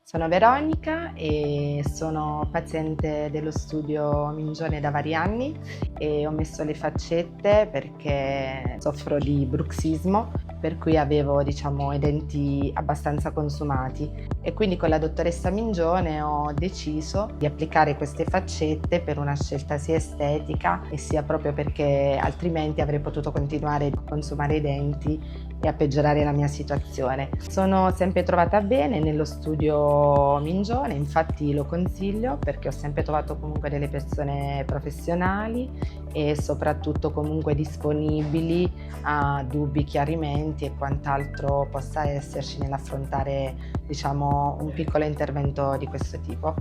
Sono Veronica e sono paziente dello studio Mingione da vari anni e ho messo le faccette perché soffro di bruxismo, per cui avevo, i denti abbastanza consumati e quindi con la dottoressa Mingione ho deciso di applicare queste faccette per una scelta sia estetica e sia proprio perché altrimenti avrei potuto continuare a consumare i denti e a peggiorare la mia situazione. Sono sempre trovata bene nello studio Mingione, infatti lo consiglio perché ho sempre trovato comunque delle persone professionali e soprattutto comunque disponibili a dubbi, chiarimenti e quant'altro possa esserci nell'affrontare, un piccolo intervento di questo tipo.